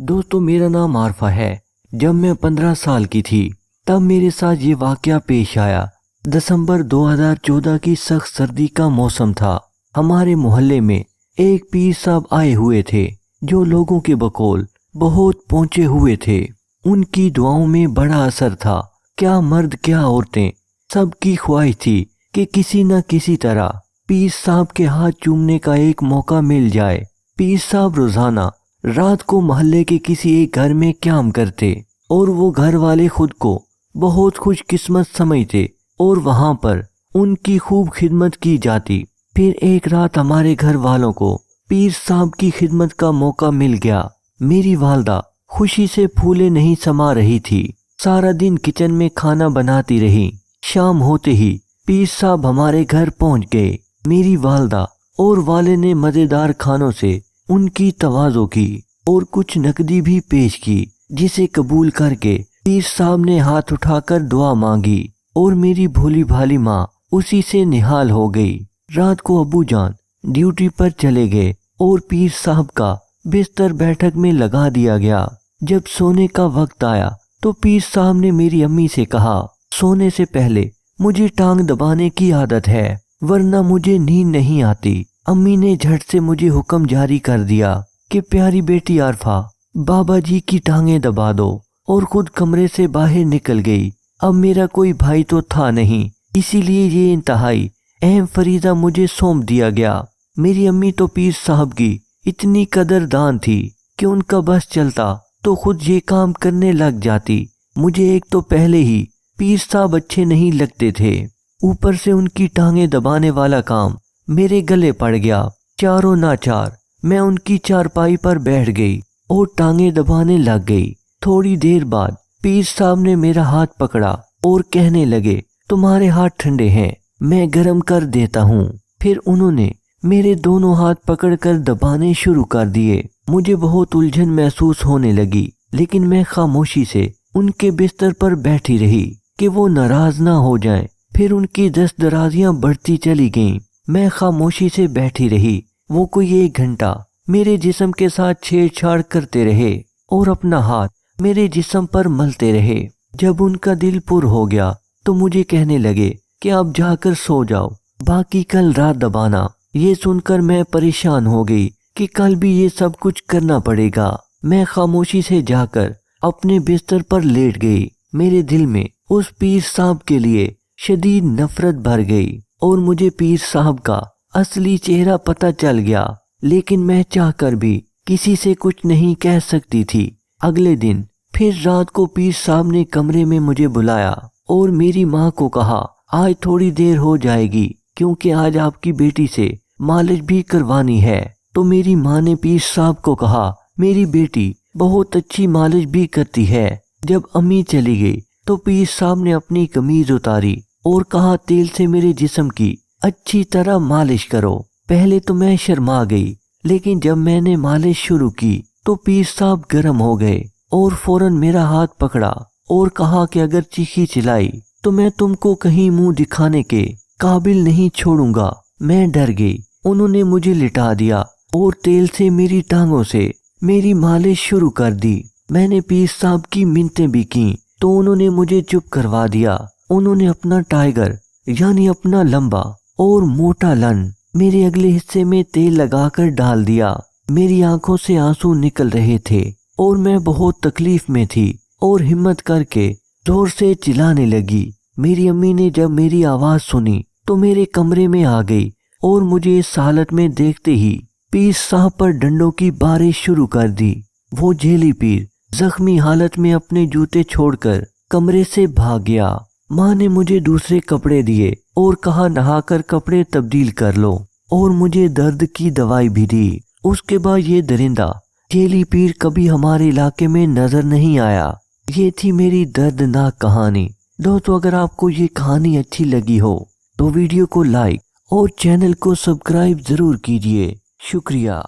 दोस्तों मेरा नाम आरफा है। जब मैं 15 साल की थी तब मेरे साथ ये वाकया पेश आया। दिसंबर 2014 की सख्त सर्दी का मौसम था। हमारे मोहल्ले में एक पीर साहब आए हुए थे जो लोगों के बकौल बहुत पहुंचे हुए थे। उनकी दुआओं में बड़ा असर था। क्या मर्द क्या औरतें, सबकी ख्वाहिश थी कि किसी न किसी तरह पीर साहब के हाथ चूमने का एक मौका मिल जाए। पीर साहब रोजाना रात को मोहल्ले के किसी एक घर में क़याम करते और वो घर वाले खुद को बहुत खुशकिस्मत समझते और वहां पर उनकी खूब खिदमत की जाती। फिर एक रात हमारे घर वालों को पीर साहब की खिदमत का मौका मिल गया। मेरी वालदा खुशी से फूले नहीं समा रही थी। सारा दिन किचन में खाना बनाती रही। शाम होते ही पीर साहब हमारे घर पहुंच गए। मेरी वालदा और वाले ने मजेदार खानों से उनकी तवाज़ो की और कुछ नकदी भी पेश की, जिसे कबूल करके पीर साहब ने हाथ उठाकर दुआ मांगी और मेरी भोली भाली माँ उसी से निहाल हो गई। रात को अबू जान ड्यूटी पर चले गए और पीर साहब का बिस्तर बैठक में लगा दिया गया। जब सोने का वक्त आया तो पीर साहब ने मेरी अम्मी से कहा, सोने से पहले मुझे टांग दबाने की आदत है वरना मुझे नींद नहीं आती। अम्मी ने झट से मुझे हुक्म जारी कर दिया कि प्यारी बेटी आरफा, बाबा जी की टांगें दबा दो, और खुद कमरे से बाहर निकल गई। अब मेरा कोई भाई तो था नहीं, इसीलिए ये इंतहाई अहम फरीजा मुझे सौंप दिया गया। मेरी अम्मी तो पीर साहब की इतनी कदरदान थी कि उनका बस चलता तो खुद ये काम करने लग जाती। मुझे एक तो पहले ही पीर साहब अच्छे नहीं लगते थे, ऊपर से उनकी टांगें दबाने वाला काम मेरे गले पड़ गया। चारों नाचार मैं उनकी चारपाई पर बैठ गई और टांगें दबाने लग गई। थोड़ी देर बाद पीर साहब ने मेरा हाथ पकड़ा और कहने लगे, तुम्हारे हाथ ठंडे हैं, मैं गर्म कर देता हूँ। फिर उन्होंने मेरे दोनों हाथ पकड़कर दबाने शुरू कर दिए। मुझे बहुत उलझन महसूस होने लगी, लेकिन मैं खामोशी से उनके बिस्तर पर बैठी रही कि वो नाराज ना हो जाएं। फिर उनकी दस्तदराजियां बढ़ती चली गईं। मैं खामोशी से बैठी रही। वो कोई 1 घंटा मेरे जिस्म के साथ छेड़छाड़ करते रहे और अपना हाथ मेरे जिस्म पर मलते रहे। जब उनका दिल पुर हो गया तो मुझे कहने लगे कि आप जाकर सो जाओ, बाकी कल रात दबाना। ये सुनकर मैं परेशान हो गई कि कल भी ये सब कुछ करना पड़ेगा। मैं खामोशी से जाकर अपने बिस्तर पर लेट गई। मेरे दिल में उस पीर साहब के लिए शदीद नफरत भर गई और मुझे पीर साहब का असली चेहरा पता चल गया, लेकिन मैं चाहकर भी किसी से कुछ नहीं कह सकती थी। अगले दिन फिर रात को पीर साहब ने कमरे में मुझे बुलाया और मेरी माँ को कहा, आज थोड़ी देर हो जाएगी क्योंकि आज आपकी बेटी से मालिश भी करवानी है। तो मेरी माँ ने पीर साहब को कहा, मेरी बेटी बहुत अच्छी मालिश भी करती है। जब अम्मी चली गई तो पीर साहब ने अपनी कमीज उतारी और कहा, तेल से मेरे जिस्म की अच्छी तरह मालिश करो। पहले तो मैं शर्मा गई, लेकिन जब मैंने मालिश शुरू की तो पीर साहब गर्म हो गए और फौरन मेरा हाथ पकड़ा और कहा कि अगर चीखी चिल्लाई तो मैं तुमको कहीं मुंह दिखाने के काबिल नहीं छोड़ूंगा। मैं डर गई। उन्होंने मुझे लिटा दिया और तेल से मेरी टांगों से मेरी मालिश शुरू कर दी। मैंने पीर साहब की मिन्नतें भी की तो उन्होंने मुझे चुप करवा दिया। उन्होंने अपना टाइगर यानी अपना लंबा और मोटा लन मेरे अगले हिस्से में तेल लगाकर डाल दिया। मेरी आंखों से आंसू निकल रहे थे और मैं बहुत तकलीफ में थी और हिम्मत करके जोर से चिल्लाने लगी। मेरी अम्मी ने जब मेरी आवाज सुनी तो मेरे कमरे में आ गई और मुझे इस हालत में देखते ही पीर साहब पर डंडों की बारिश शुरू कर दी। वो जेली पीर जख्मी हालत में अपने जूते छोड़कर कमरे से भाग गया। माँ ने मुझे दूसरे कपड़े दिए और कहा, नहाकर कपड़े तब्दील कर लो, और मुझे दर्द की दवाई भी दी। उसके बाद ये दरिंदा जेली पीर कभी हमारे इलाके में नजर नहीं आया। ये थी मेरी दर्दनाक कहानी। दोस्तों, अगर आपको ये कहानी अच्छी लगी हो तो वीडियो को लाइक और चैनल को सब्सक्राइब जरूर कीजिए। शुक्रिया।